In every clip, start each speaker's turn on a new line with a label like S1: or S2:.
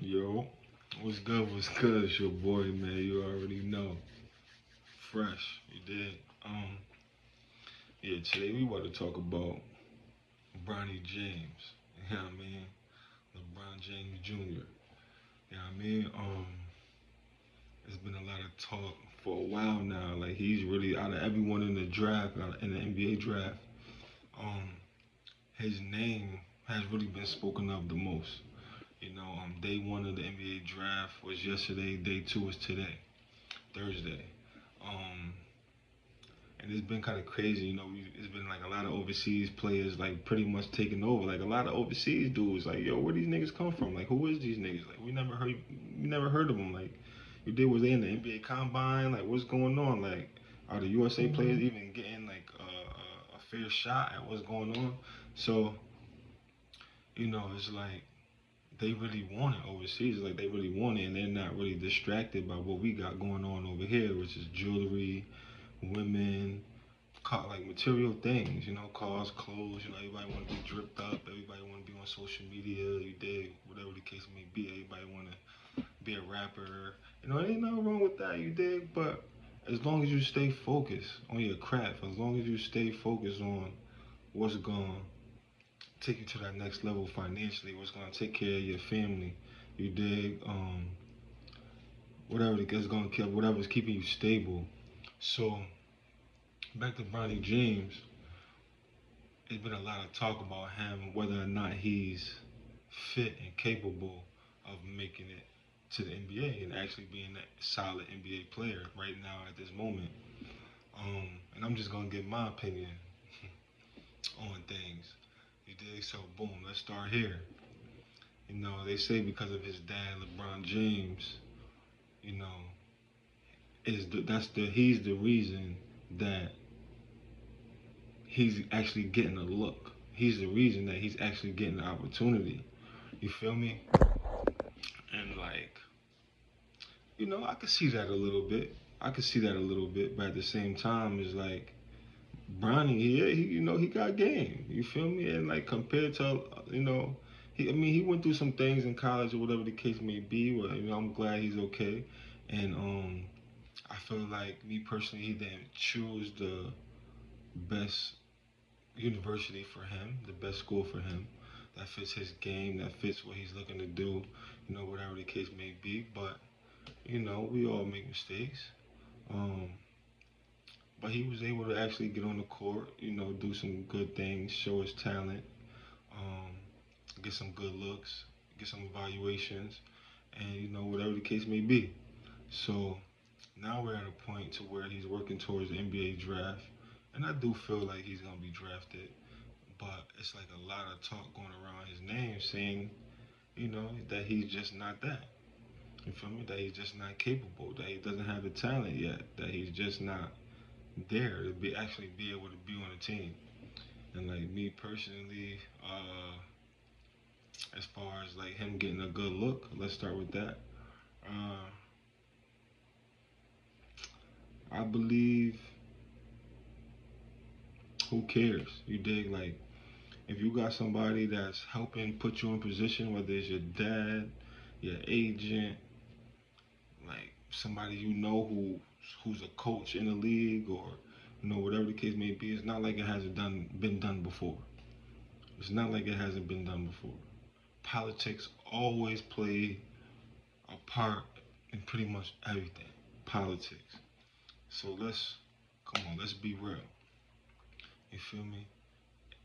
S1: Yo, what's good? What's good? It's your boy, man. You already know. Fresh, you did. Yeah. Today we want to talk about Bronny James. You know what I mean? LeBron James Jr. You know what I mean? There's been a lot of talk for a while now. Like he's really out of everyone in the draft, in the NBA draft. Um, his name has really been spoken of the most. Day one of the NBA draft was yesterday. Day two is today, Thursday. Um, and it's been kind of crazy. It's been like a lot of overseas players like pretty much taking over. Like a lot of overseas dudes, like yo, where these niggas come from? Like who is these niggas? Like we never heard of them. Like you did was they in the NBA combine? Like what's going on? Like are the USA players even getting like a fair shot at what's going on? So it's like they really want it overseas. Like they really want it, and they're not really distracted by what we got going on over here, which is jewelry, women, like material things, cars, clothes, everybody want to be dripped up, everybody want to be on social media, you dig, whatever the case may be, everybody want to be a rapper, ain't nothing wrong with that, you dig, but as long as you stay focused on your craft, as long as you stay focused on what's going to take you to that next level financially, what's going to take care of your family, you dig, whatever is going to keep, whatever's keeping you stable. So back to Bronny James, there's been a lot of talk about him, whether or not he's fit and capable of making it to the NBA and actually being a solid NBA player right now at this moment. And I'm just gonna give my opinion on things. You dig? So boom, let's start here. They say because of his dad, LeBron James, you know, he's the reason that he's actually getting a look. He's the reason that he's actually getting the opportunity. You feel me? And like, I could see that a little bit. I could see that a little bit, but at the same time, it's like Bronny, he got game. You feel me? And like compared to, he went through some things in college or whatever the case may be. But I'm glad he's okay. And I feel like me personally, he didn't choose the best university for him, the best school for him. That fits his game. That fits what he's looking to do. Whatever the case may be. But we all make mistakes. Um, but he was able to actually get on the court, do some good things, show his talent, um, get some good looks, get some evaluations, and whatever the case may be. So now we're at a point to where he's working towards the NBA draft, and I do feel like he's gonna be drafted. But it's like a lot of talk going around his name saying, that he's just not that. You feel me? That he's just not capable. That he doesn't have the talent yet. That he's just not there to be able to be on a team. And like me personally, as far as like him getting a good look, let's start with that. Uh, I believe who cares? You dig? Like if you got somebody that's helping put you in position, whether it's your dad, your agent, like somebody who's a coach in the league or whatever the case may be, it's not like it hasn't been done before. It's not like it hasn't been done before. Politics always play a part in pretty much everything. Politics. So let's be real. You feel me?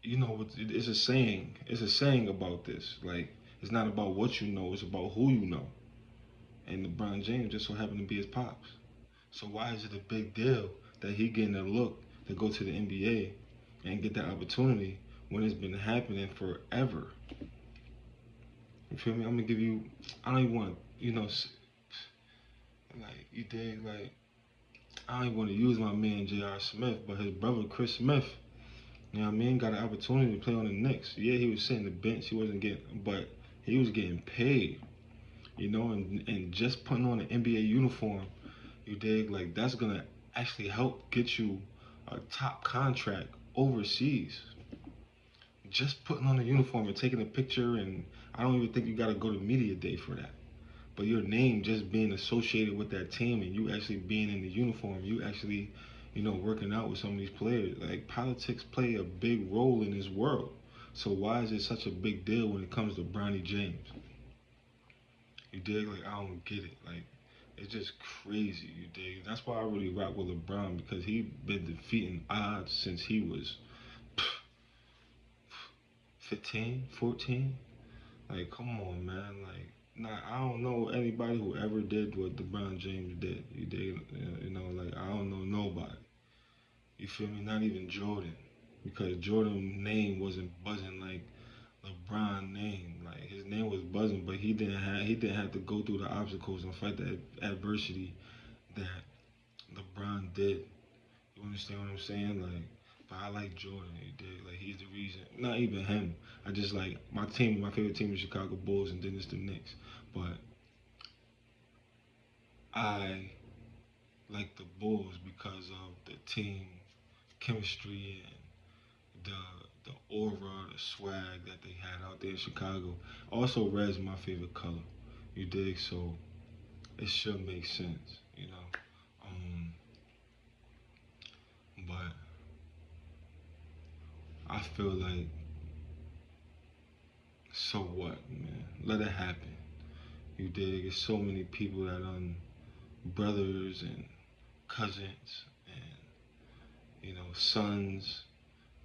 S1: It's a saying. It's a saying about this. Like, it's not about what you know, it's about who you know. And LeBron James just so happened to be his pops. So why is it a big deal that he getting a look to go to the NBA and get that opportunity when it's been happening forever? You feel me? I'm gonna give you. I don't even want like you dig. Like I don't even want to use my man J.R. Smith, but his brother Chris Smith. You know what I mean? Got an opportunity to play on the Knicks. Yeah, he was sitting the bench. He wasn't getting, but he was getting paid. And just putting on an NBA uniform, you dig? Like that's gonna actually help get you a top contract overseas. Just putting on a uniform and taking a picture, and I don't even think you gotta go to media day for that. But your name just being associated with that team and you actually being in the uniform, you actually, working out with some of these players. Like politics play a big role in this world. So why is it such a big deal when it comes to Bronny James? You dig? Like I don't get it. Like it's just crazy. You dig? That's why I really rock with LeBron because he been defeating odds since he was 15, 14. Like come on, man. Like nah, I don't know anybody who ever did what LeBron James did. You dig? Like I don't know nobody. You feel me? Not even Jordan, because Jordan's name wasn't buzzing like LeBron name. Like his name was buzzing, but he didn't have to go through the obstacles and fight the adversity that LeBron did. You understand what I'm saying? Like, but I like Jordan. He did. Like he's the reason. Not even him. I just like my team. My favorite team is Chicago Bulls, and then it's the Knicks. But I like the Bulls because of the team chemistry and the aura, the swag that they had out there in Chicago. Also, red's my favorite color. You dig? So it should make sense, you know. But I feel like, so what, man? Let it happen. You dig? There's so many people that brothers and cousins and sons.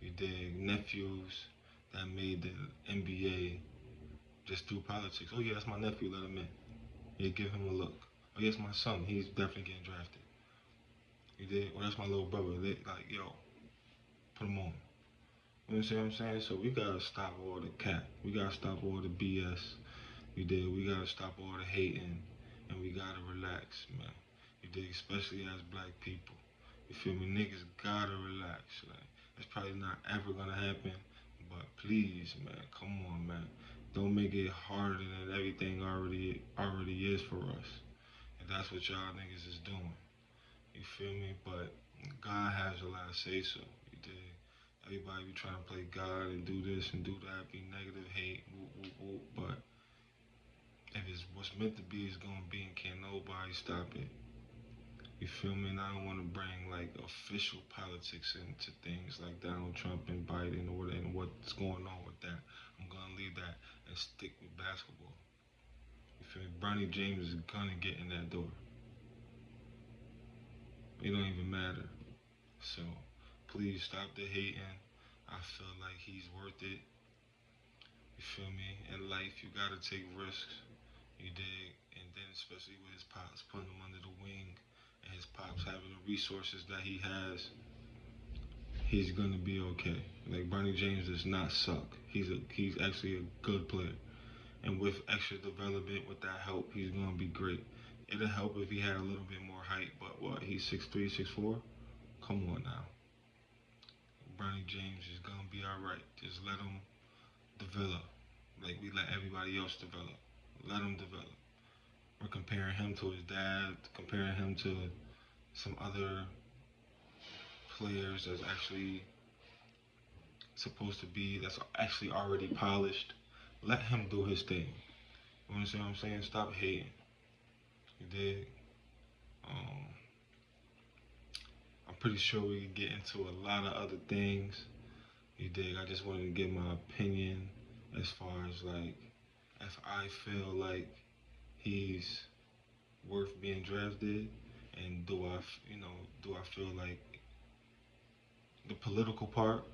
S1: You dig? Nephews that made the NBA just through politics. Oh yeah, that's my nephew. Let him in. Yeah, give him a look. Oh yeah, it's my son. He's definitely getting drafted. You dig? Or that's my little brother. They, like yo, put him on. You know what I'm saying? So we gotta stop all the cap. We gotta stop all the BS. You dig? We gotta stop all the hating, and we gotta relax, man. You dig? Especially as black people. You feel me? Niggas gotta relax. Like it's probably not ever gonna happen, but please, man, come on, man. Don't make it harder than everything already is for us. And that's what y'all niggas is doing. You feel me? But God has a lot of say so. You dig? Everybody be trying to play God and do this and do that, be negative, hate, whoop, whoop, whoop. But if it's what's meant to be, it's gonna be, and can't nobody stop it. You feel me? And I don't want to bring like official politics into things like Donald Trump and Biden and what's going on with that. I'm gonna leave that and stick with basketball. You feel me? Bronny James is gonna get in that door. It don't even matter. So please stop the hating. I feel like he's worth it. You feel me? In life, you gotta take risks. You dig? And then especially with his pops putting him under the wing and his pops having the resources that he has, he's gonna be okay. Like Bronny James does not suck. He's actually a good player. And with extra development, with that help, he's gonna be great. It'll help if he had a little bit more height, but what? He's 6'3", 6'4"? Come on now. Bronny James is gonna be alright. Just let him develop. Like we let everybody else develop. Let him develop. We're comparing him to his dad, comparing him to some other players that's actually already polished. Let him do his thing. You understand what I'm saying? Stop hating. You dig? Um, I'm pretty sure we can get into a lot of other things. You dig? I just wanted to give my opinion as far as like if I feel like he's worth being drafted, and do I feel like the political part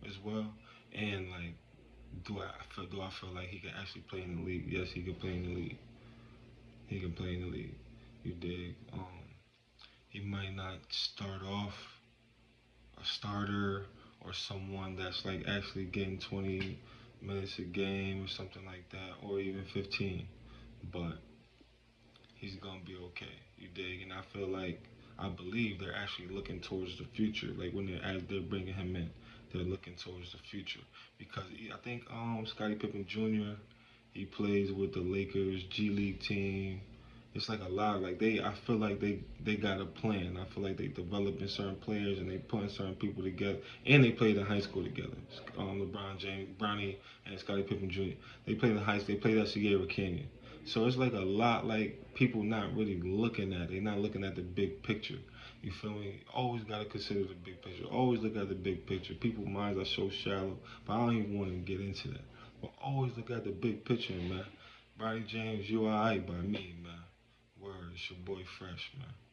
S1: as well, and like do I feel like he can actually play in the league? Yes, he can play in the league. He can play in the league. You dig? He might not start off a starter or someone that's like actually getting 20 minutes a game or something like that, or even 15. But he's gonna be okay. You dig? And I believe they're actually looking towards the future. Like as they're bringing him in, they're looking towards the future because I think Scottie Pippen Jr. He plays with the Lakers G League team. It's like a lot. Like I feel like they got a plan. I feel like they developing certain players and they putting certain people together. And they played in high school together. LeBron James, Bronny, and Scottie Pippen Jr. They played in high school. They played at Sierra Canyon. So it's like a lot like people not really looking at. They're not looking at the big picture. You feel me? Always gotta consider the big picture. Always look at the big picture. People's minds are so shallow, but I don't even want to get into that. But always look at the big picture, man. Bronny James, you alright by me, man. Word, it's your boy Fresh, man.